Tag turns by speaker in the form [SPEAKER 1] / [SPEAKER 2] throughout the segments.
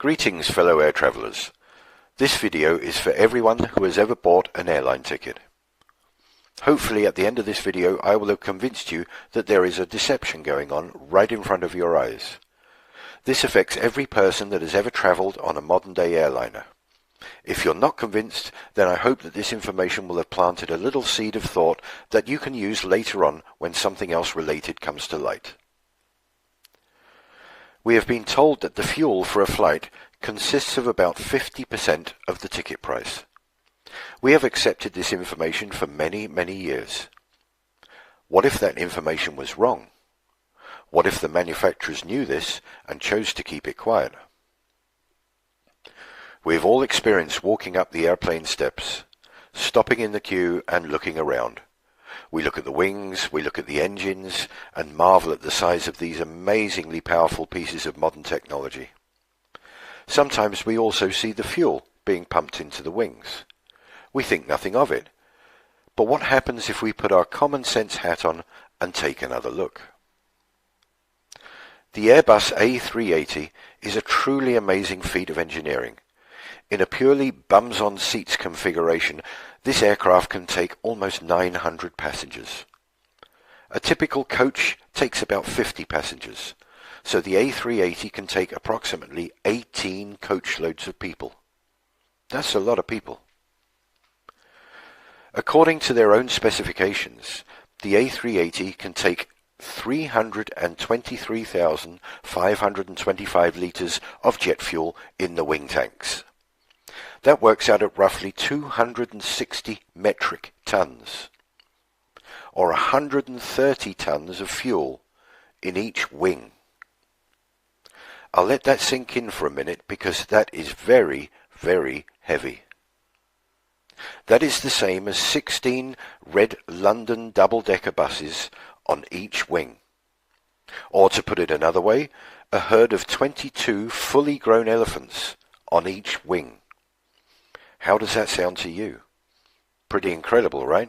[SPEAKER 1] Greetings fellow air travellers. This video is for everyone who has ever bought an airline ticket. Hopefully at the end of this video I will have convinced you that there is a deception going on right in front of your eyes. This affects every person that has ever travelled on a modern day airliner. If you're not convinced, then I hope that this information will have planted a little seed of thought that you can use later on when something else related comes to light. We have been told that the fuel for a flight consists of about 50% of the ticket price. We have accepted this information for many, many years. What if that information was wrong? What if the manufacturers knew this and chose to keep it quiet? We have all experienced walking up the airplane steps, stopping in the queue and looking around. We look at the wings, we look at the engines, and marvel at the size of these amazingly powerful pieces of modern technology. Sometimes we also see the fuel being pumped into the wings. We think nothing of it. But what happens if we put our common sense hat on and take another look? The Airbus A380 is a truly amazing feat of engineering. In a purely bums-on-seats configuration, this aircraft can take almost 900 passengers. A typical coach takes about 50 passengers, so the A380 can take approximately 18 coachloads of people. That's a lot of people. According to their own specifications, the A380 can take 323,525 litres of jet fuel in the wing tanks. That works out at roughly 260 metric tons, or 130 tons of fuel in each wing. I'll let that sink in for a minute because that is very, very heavy. That is the same as 16 red London double-decker buses on each wing. Or to put it another way, a herd of 22 fully grown elephants on each wing. How does that sound to you? Pretty incredible, right?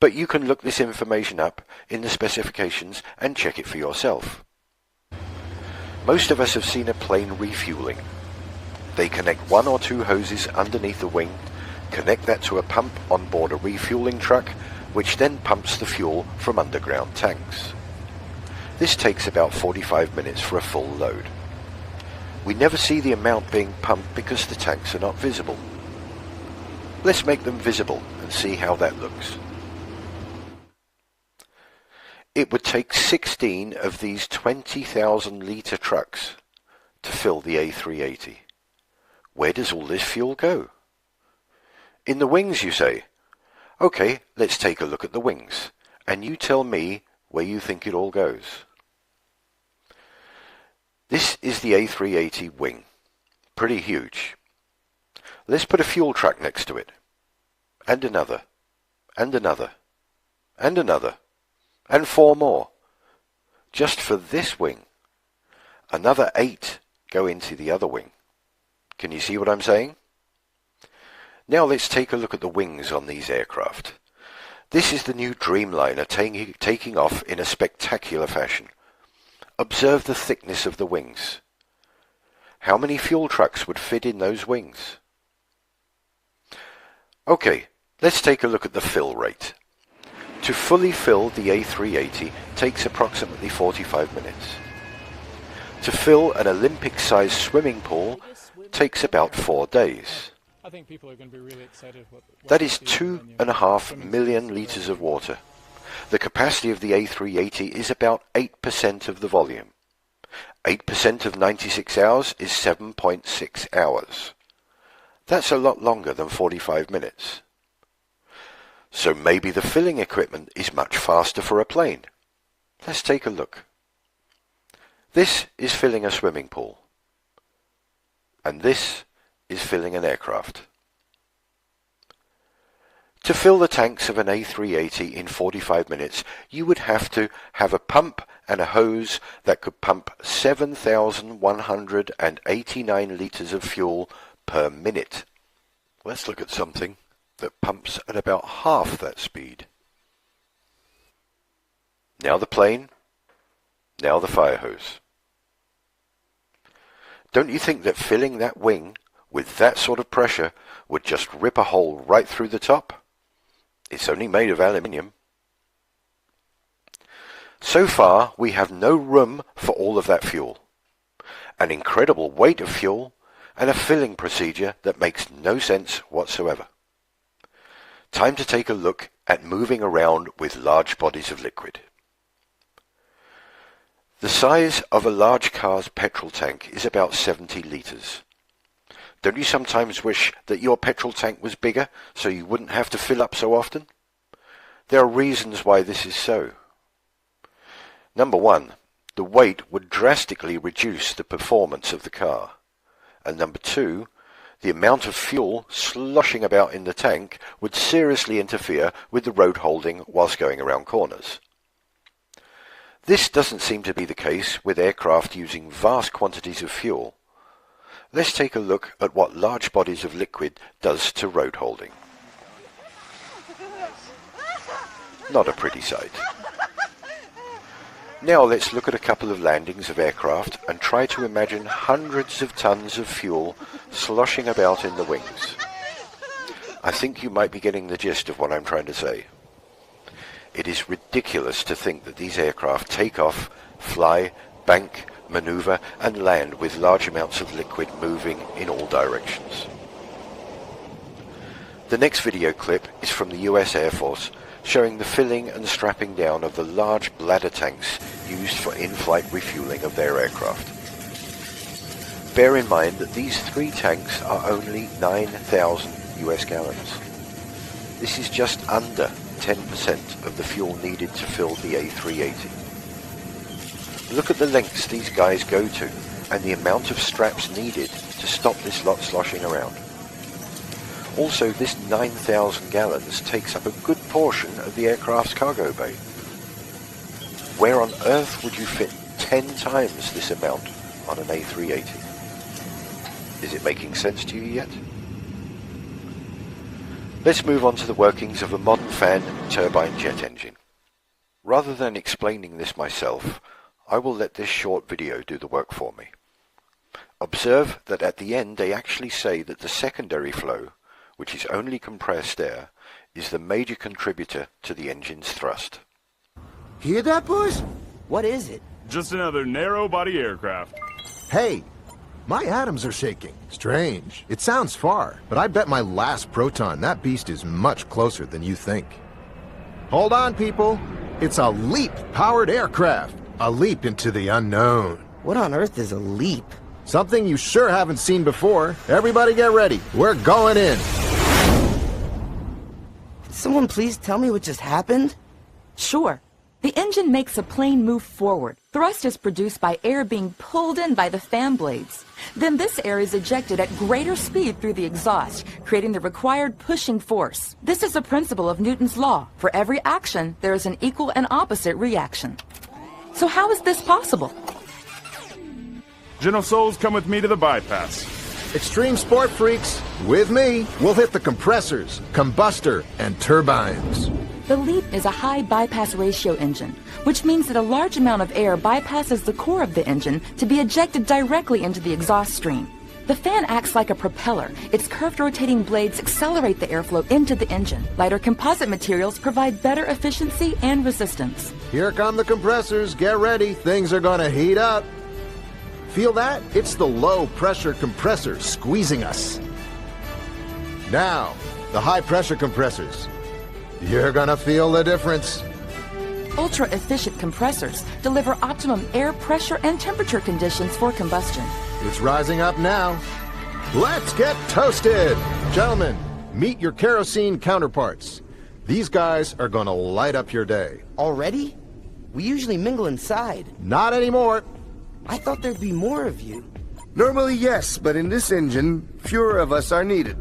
[SPEAKER 1] But you can look this information up in the specifications and check it for yourself. Most of us have seen a plane refueling. They connect one or two hoses underneath the wing, connect that to a pump on board a refueling truck, which then pumps the fuel from underground tanks. This takes about 45 minutes for a full load. We never see the amount being pumped because the tanks are not visible. Let's make them visible and see how that looks. It would take 16 of these 20,000 litre trucks to fill the A380. Where does all this fuel go? In the wings, you say? Okay, let's take a look at the wings, and you tell me where you think it all goes. This is the A380 wing. Pretty huge. Let's put a fuel truck next to it. And another. And another. And another. And 4 more. Just for this wing. Another 8 go into the other wing. Can you see what I'm saying? Now let's take a look at the wings on these aircraft. This is the new Dreamliner taking off in a spectacular fashion. Observe the thickness of the wings. How many fuel trucks would fit in those wings? Okay, let's take a look at the fill rate. To fully fill the A380 takes approximately 45 minutes. To fill an Olympic-sized swimming pool takes about 4 days.
[SPEAKER 2] I think people are going to be really excited.
[SPEAKER 1] That is 2.5 million litres of water. The capacity of the A380 is about 8% of the volume. 8% of 96 hours is 7.6 hours. That's a lot longer than 45 minutes. So maybe the filling equipment is much faster for a plane. Let's take a look. This is filling a swimming pool. And this is filling an aircraft. To fill the tanks of an A380 in 45 minutes, you would have to have a pump and a hose that could pump 7,189 litres of fuel per minute. Let's look at something that pumps at about half that speed. Now the plane, now the fire hose. Don't you think that filling that wing with that sort of pressure would just rip a hole right through the top? It's only made of aluminium. So far, we have no room for all of that fuel, an incredible weight of fuel, and a filling procedure that makes no sense whatsoever. Time to take a look at moving around with large bodies of liquid. The size of a large car's petrol tank is about 70 litres. Don't you sometimes wish that your petrol tank was bigger so you wouldn't have to fill up so often? There are reasons why this is so. Number one, the weight would drastically reduce the performance of the car. And number two, the amount of fuel sloshing about in the tank would seriously interfere with the road holding whilst going around corners. This doesn't seem to be the case with aircraft using vast quantities of fuel. Let's take a look at what large bodies of liquid does to road holding. Not a pretty sight. Now let's look at a couple of landings of aircraft and try to imagine hundreds of tons of fuel sloshing about in the wings. I think you might be getting the gist of what I'm trying to say. It is ridiculous to think that these aircraft take off, fly, bank, maneuver and land with large amounts of liquid moving in all directions. The next video clip is from the US Air Force, showing the filling and strapping down of the large bladder tanks used for in-flight refueling of their aircraft. Bear in mind that these 3 tanks are only 9,000 US gallons. This is just under 10% of the fuel needed to fill the A380. Look at the lengths these guys go to and the amount of straps needed to stop this lot sloshing around. Also, this 9,000 gallons takes up a good portion of the aircraft's cargo bay. Where on earth would you fit 10 times this amount on an A380? Is it making sense to you yet? Let's move on to the workings of a modern fan turbine jet engine. Rather than explaining this myself, I will let this short video do the work for me. Observe that at the end they actually say that the secondary flow, which is only compressed air, is the major contributor to the engine's thrust.
[SPEAKER 3] Hear that, boys?
[SPEAKER 4] What is it?
[SPEAKER 5] Just another narrow-body aircraft.
[SPEAKER 3] Hey, my atoms are shaking. Strange. It sounds far, but I bet my last proton, that beast is much closer than you think. Hold on, people. It's a LEAP-powered aircraft. A leap into the unknown.
[SPEAKER 4] What on earth is a leap?
[SPEAKER 3] Something you sure haven't seen before. Everybody get ready. We're going in.
[SPEAKER 4] Someone please tell me what just happened?
[SPEAKER 6] Sure. The engine makes a plane move forward. Thrust is produced by air being pulled in by the fan blades. Then this air is ejected at greater speed through the exhaust, creating the required pushing force. This is a principle of Newton's law. For every action, there is an equal and opposite reaction. So how is this possible?
[SPEAKER 5] General Souls, come with me to the bypass.
[SPEAKER 3] Extreme sport freaks, with me, we'll hit the compressors, combustor, and turbines.
[SPEAKER 6] The LEAP is a high bypass ratio engine, which means that a large amount of air bypasses the core of the engine to be ejected directly into the exhaust stream. The fan acts like a propeller. Its curved rotating blades accelerate the airflow into the engine. Lighter composite materials provide better efficiency and resistance.
[SPEAKER 3] Here come the compressors. Get ready. Things are gonna heat up. Feel that? It's the low-pressure compressor squeezing us. Now, the high-pressure compressors. You're gonna feel the difference.
[SPEAKER 6] Ultra-efficient compressors deliver optimum air pressure and temperature conditions for combustion.
[SPEAKER 3] It's rising up now. Let's get toasted! Gentlemen, meet your kerosene counterparts. These guys are gonna light up your day.
[SPEAKER 4] Already? We usually mingle inside.
[SPEAKER 3] Not anymore.
[SPEAKER 4] I thought there'd be more of you.
[SPEAKER 7] Normally, yes, but in this engine, fewer of us are needed.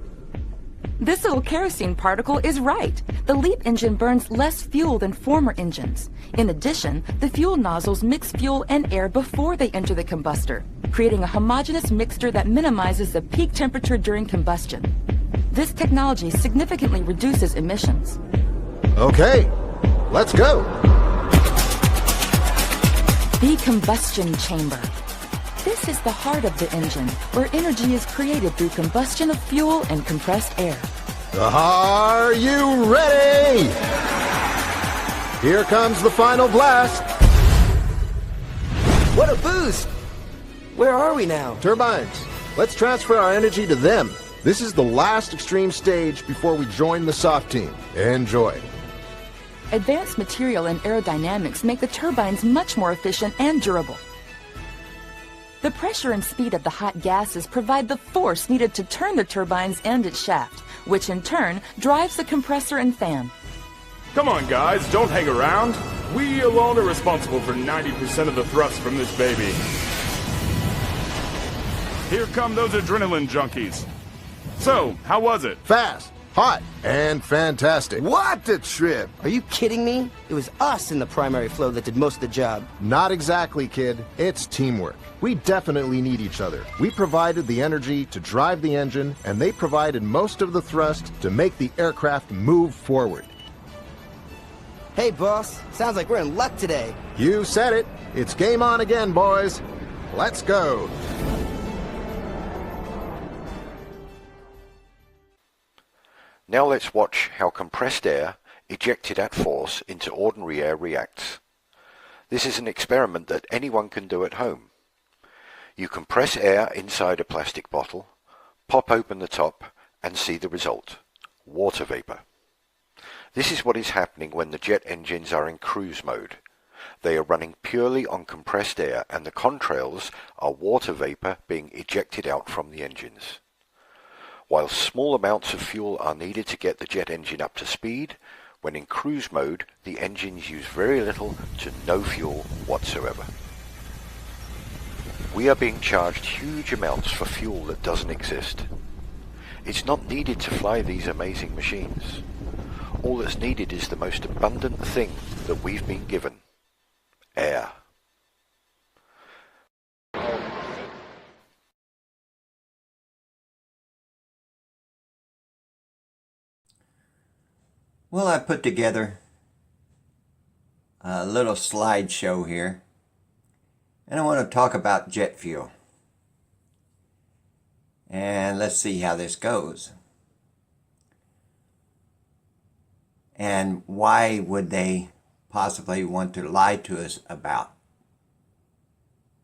[SPEAKER 6] This little kerosene particle is right. The LEAP engine burns less fuel than former engines. In addition, the fuel nozzles mix fuel and air before they enter the combustor, creating a homogeneous mixture that minimizes the peak temperature during combustion. This technology significantly reduces emissions.
[SPEAKER 3] Okay, let's go.
[SPEAKER 6] The combustion chamber. This is the heart of the engine, where energy is created through combustion of fuel and compressed air.
[SPEAKER 3] Are you ready? Here comes the final blast.
[SPEAKER 4] What a boost! Where are we now?
[SPEAKER 3] Turbines, let's transfer our energy to them. This is the last extreme stage before we join the soft team. Enjoy.
[SPEAKER 6] Advanced material and aerodynamics make the turbines much more efficient and durable. The pressure and speed of the hot gases provide the force needed to turn the turbines and its shaft, which in turn drives the compressor and fan.
[SPEAKER 5] Come on, guys, don't hang around. We alone are responsible for 90% of the thrust from this baby. Here come those adrenaline junkies. So, how was it?
[SPEAKER 3] Fast, hot, and fantastic.
[SPEAKER 7] What a trip!
[SPEAKER 4] Are you kidding me? It was us in the primary flow that did most of the job.
[SPEAKER 3] Not exactly, kid. It's teamwork. We definitely need each other. We provided the energy to drive the engine, and they provided most of the thrust to make the aircraft move forward.
[SPEAKER 4] Hey, boss. Sounds like we're in luck today.
[SPEAKER 3] You said it. It's game on again, boys. Let's go.
[SPEAKER 1] Now let's watch how compressed air, ejected at force into ordinary air, reacts. This is an experiment that anyone can do at home. You compress air inside a plastic bottle, pop open the top, and see the result: water vapor. This is what is happening when the jet engines are in cruise mode. They are running purely on compressed air, and the contrails are water vapor being ejected out from the engines. While small amounts of fuel are needed to get the jet engine up to speed, when in cruise mode, the engines use very little to no fuel whatsoever. We are being charged huge amounts for fuel that doesn't exist. It's not needed to fly these amazing machines. All that's needed is the most abundant thing that we've been given: air.
[SPEAKER 8] Well, I put together a little slideshow here, and I want to talk about jet fuel. And let's see how this goes. And why would they possibly want to lie to us about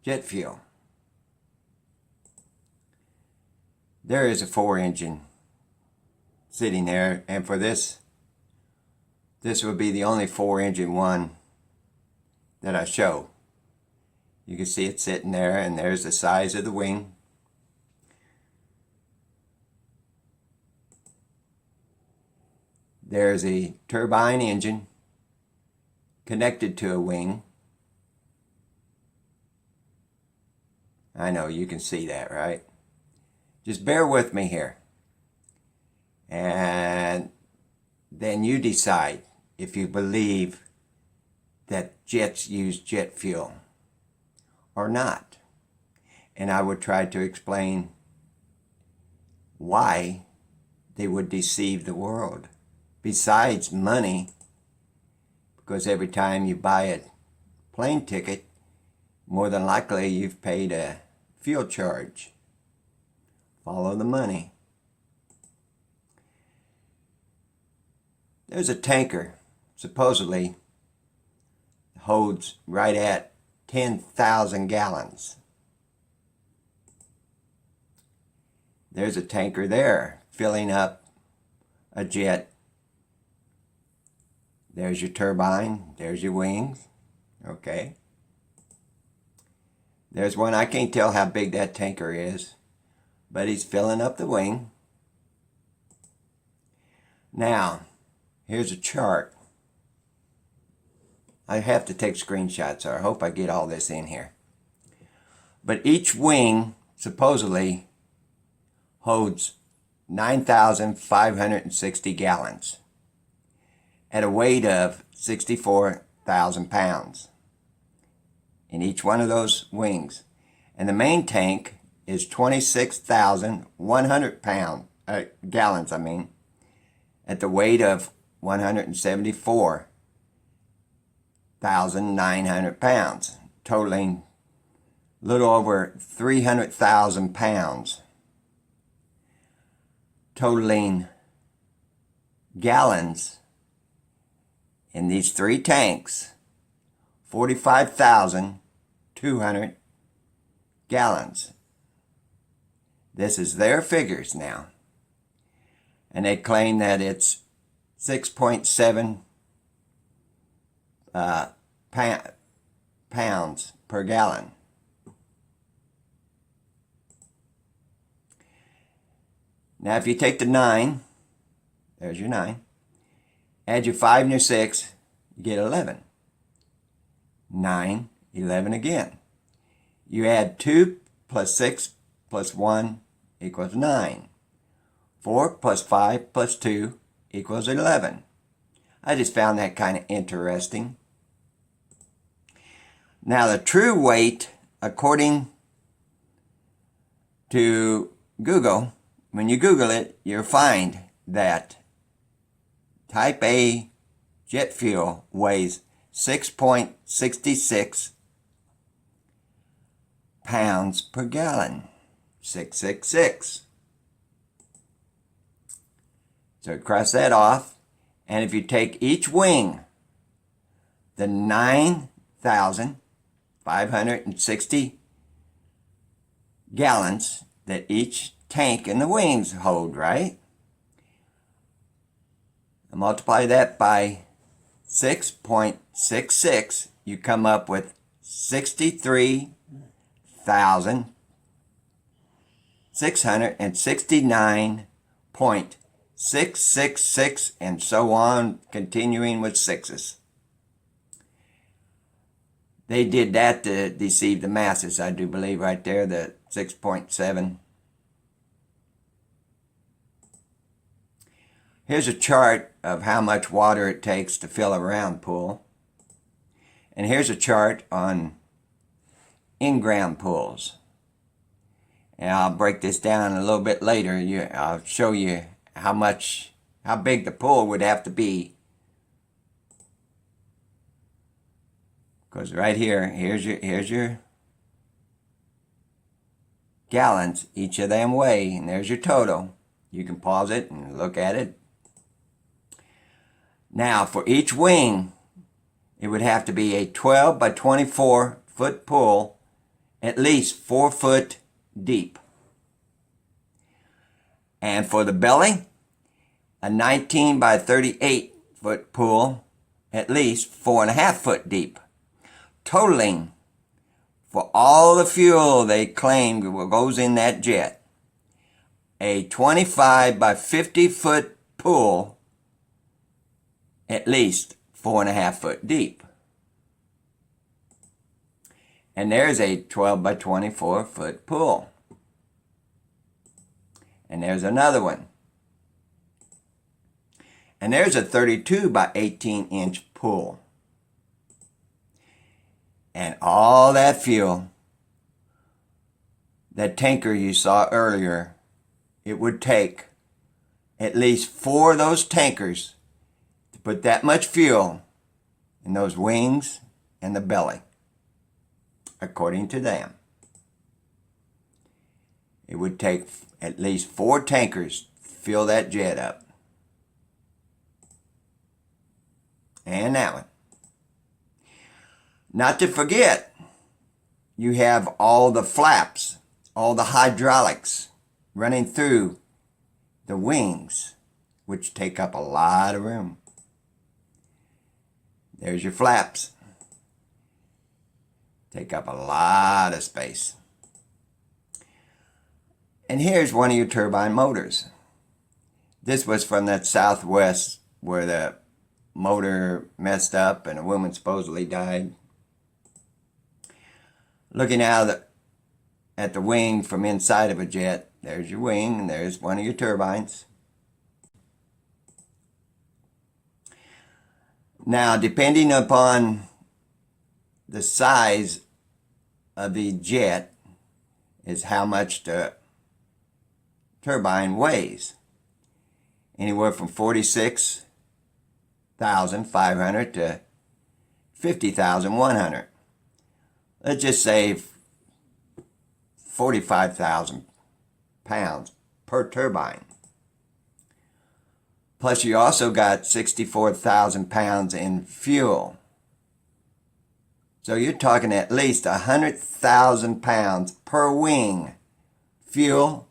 [SPEAKER 8] jet fuel? There is a 4-engine sitting there, and for this would be the only 4-engine one that I show. You can see it sitting there, and there's the size of the wing. There's a turbine engine connected to a wing. I know you can see that, right? Just bear with me here. And then you decide if you believe that jets use jet fuel or not. And I would try to explain why they would deceive the world. Besides money, because every time you buy a plane ticket, more than likely you've paid a fuel charge. Follow the money. There's a tanker, supposedly holds right at 10,000 gallons. There's a tanker there filling up a jet. There's your turbine, there's your wings, okay. There's one, I can't tell how big that tanker is, but he's filling up the wing. Now, here's a chart. I have to take screenshots, so I hope I get all this in here. But each wing supposedly holds 9,560 gallons at a weight of 64,000 pounds in each one of those wings. And the main tank is 26,100 gallons, at the weight of 174,900 pounds, totaling little over 300,000 pounds, totaling gallons in these 3 tanks, 45,200 gallons. This is their figures now. And they claim that it's 6.7 pounds per gallon. Now if you take the 9, there's your 9, add your 5 and your 6, you get 11. 9, 11 again. You add 2 plus 6 plus 1 equals 9. 4 plus 5 plus 2 equals 11. I just found that kind of interesting. Now the true weight, according to Google, when you Google it, you'll find that Type A jet fuel weighs 6.66 pounds per gallon. 666. So cross that off, and if you take each wing, the 9,560 gallons that each tank in the wings hold, right? And multiply that by 6.66, you come up with 63,669.666, and so on, continuing with sixes. They did that to deceive the masses, I do believe, right there, the 6.7. Here's a chart of how much water it takes to fill a round pool. And here's a chart on in-ground pools. And I'll break this down a little bit later. I'll show you how big the pool would have to be. Because right here, here's your gallons each of them weigh, and there's your total. You can pause it and look at it. Now, for each wing, it would have to be a 12 by 24 foot pool, at least 4 foot deep. And for the belly, a 19 by 38 foot pool, at least 4.5 foot deep. Totaling, for all the fuel they claim goes in that jet, a 25 by 50 foot pool, at least 4.5 foot deep. And there's a 12 by 24 foot pool. And there's another one. And there's a 32 by 18 inch pool. And all that fuel, that tanker you saw earlier, it would take at least 4 of those tankers to put that much fuel in those wings and the belly, according to them. It would take at least 4 tankers to fill that jet up. And that one. Not to forget, you have all the flaps, all the hydraulics running through the wings, which take up a lot of room. There's your flaps. Take up a lot of space. And here's one of your turbine motors. This was from that Southwest where the motor messed up and a woman supposedly died. Looking out at the wing from inside of a jet, there's your wing and there's one of your turbines. Now, depending upon the size of the jet is how much the turbine weighs. Anywhere from 46,500 to 50,100. Let's just say 45,000 pounds per turbine. Plus you also got 64,000 pounds in fuel. So you're talking at least 100,000 pounds per wing, fuel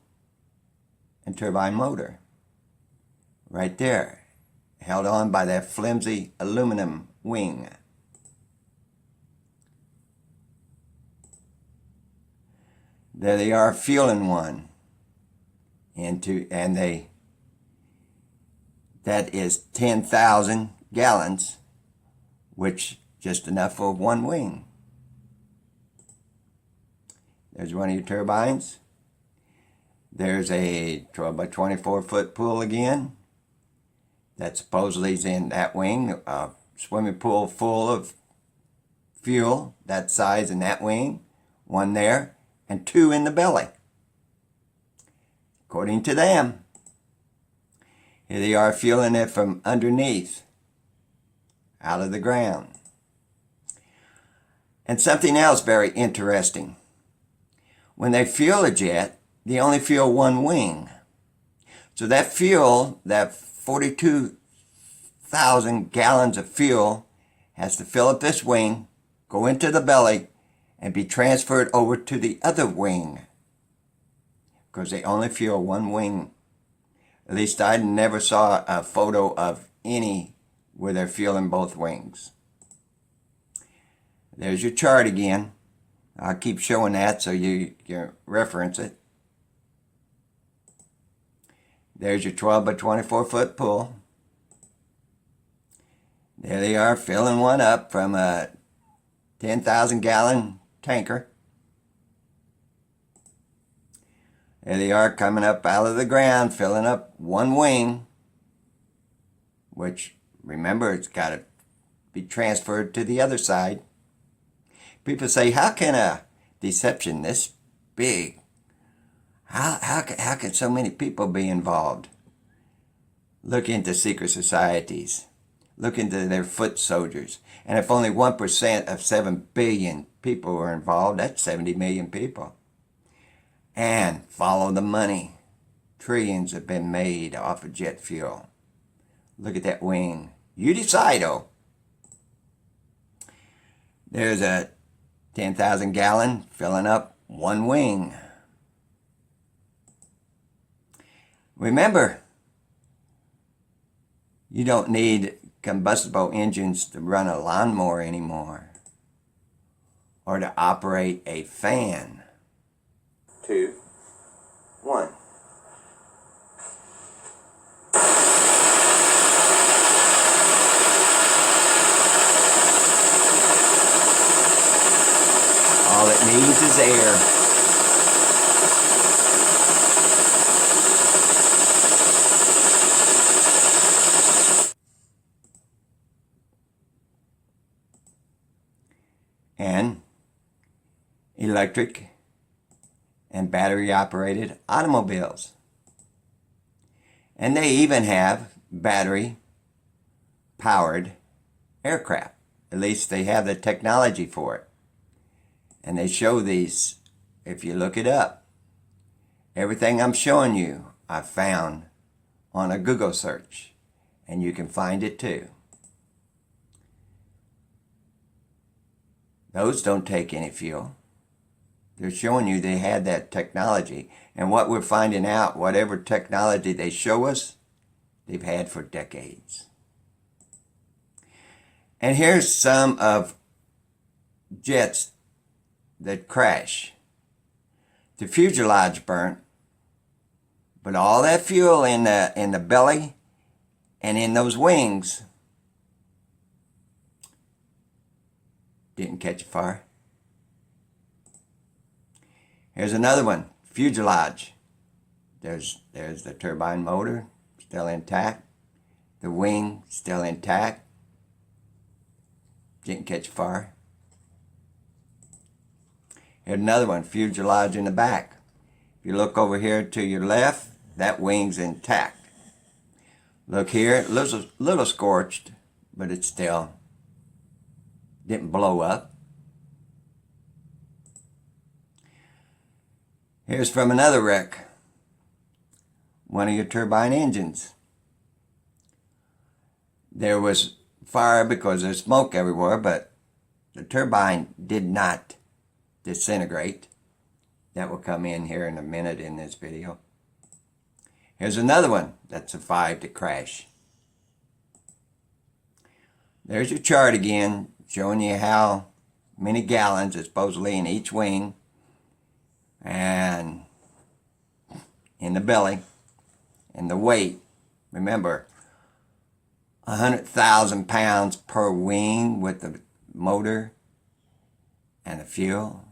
[SPEAKER 8] and turbine motor. Right there, held on by that flimsy aluminum wing. There they are fueling one that is 10,000 gallons, which just enough for one wing. There's one of your turbines. There's a 12 by 24 foot pool again that supposedly is in that wing, a swimming pool full of fuel that size in that wing, one there, and two in the belly. According to them, here they are fueling it from underneath, out of the ground. And something else very interesting. When they fuel a jet, they only fuel one wing. So that fuel, that 42,000 gallons of fuel, has to fill up this wing, go into the belly, and be transferred over to the other wing. Because they only fuel one wing. At least I never saw a photo of any where they're fueling both wings. There's your chart again. I'll keep showing that so you can reference it. There's your 12 by 24 foot pool. There they are filling one up from a 10,000 gallon tanker. There they are coming up out of the ground, filling up one wing, which, remember, it's got to be transferred to the other side. People say, how can a deception this big, how can so many people be involved? Look into secret societies. Look into their foot soldiers. And if only 1% of 7 billion people were involved, that's 70 million people. And follow the money. Trillions have been made off of jet fuel. Look at that wing. You decide, oh. There's a 10,000 gallon filling up one wing. Remember, you don't need combustible engines to run a lawnmower anymore, or to operate a fan. 2, 1. All it needs is air. And electric and battery-operated automobiles. And they even have battery-powered aircraft. At least they have the technology for it. And they show these, if you look it up. Everything I'm showing you, I found on a Google search. And you can find it too. Those don't take any fuel. They're showing you they had that technology. And what we're finding out, whatever technology they show us, they've had for decades. And here's some of jets that crash. The fuselage burnt, but all that fuel in the belly and in those wings didn't catch fire. Here's another one, fuselage. There's the turbine motor still intact, the wing still intact, didn't catch fire. Here's another one, fuselage in the back. If you look over here to your left, that wing's intact. Look here, little scorched, but it still didn't blow up. Here's from another wreck. One of your turbine engines. There was fire because there's smoke everywhere, but the turbine did not disintegrate. That will come in here in a minute in this video. Here's another one that survived a crash. There's your chart again, showing you how many gallons is supposedly in each wing and in the belly and the weight. Remember, 100,000 pounds per wing with the motor and the fuel.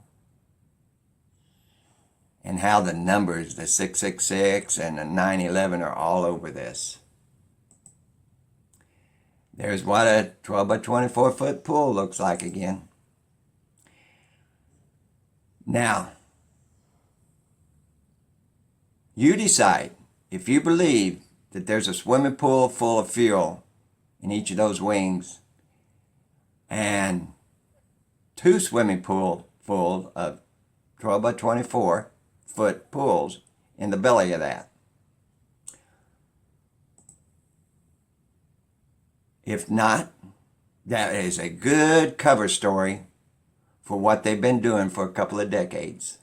[SPEAKER 8] And how the numbers, the 666 and the 911, are all over this. There's what a 12 by 24 foot pool looks like again. Now, you decide if you believe that there's a swimming pool full of fuel in each of those wings and 2 swimming pool full of 12 by 24 foot pools in the belly of that. If not, that is a good cover story for what they've been doing for a couple of decades.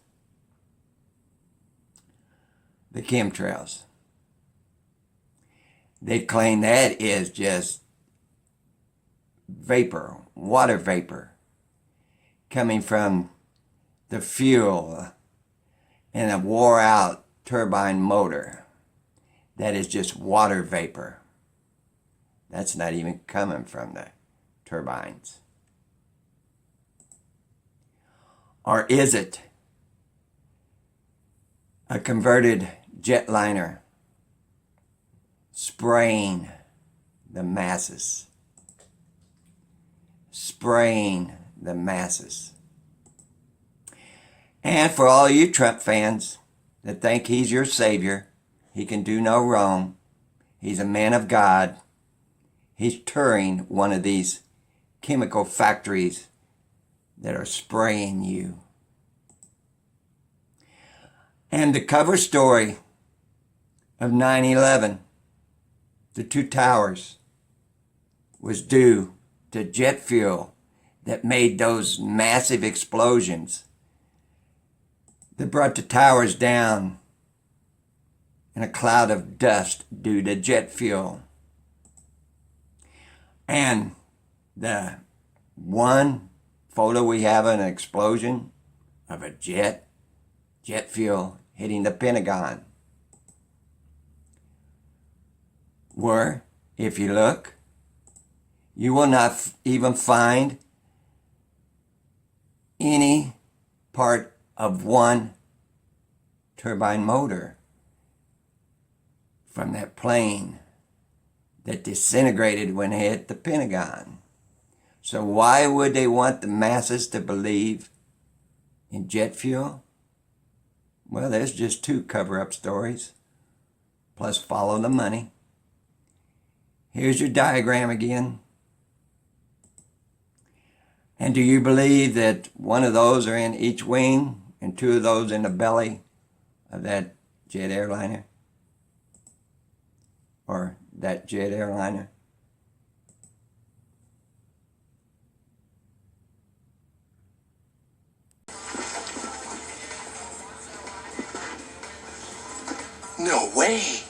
[SPEAKER 8] The chemtrails. They claim that is just vapor, water vapor, coming from the fuel in a wore-out turbine motor. That is just water vapor. That's not even coming from the turbines. Or is it a converted jetliner spraying the masses? Spraying the masses. And for all you Trump fans that think he's your savior, he can do no wrong, he's a man of God, he's touring one of these chemical factories that are spraying you. And the cover story of 9/11, the 2 towers, was due to jet fuel that made those massive explosions that brought the towers down in a cloud of dust due to jet fuel. And the one photo we have of an explosion of a jet fuel hitting the Pentagon, where, if you look, you will not even find any part of one turbine motor from that plane that disintegrated when it hit the Pentagon. So why would they want the masses to believe in jet fuel? Well, there's just 2 cover-up stories, plus follow the money. Here's your diagram again. And do you believe that one of those are in each wing and 2 of those in the belly of that jet airliner? Or that jet airliner?
[SPEAKER 9] No way.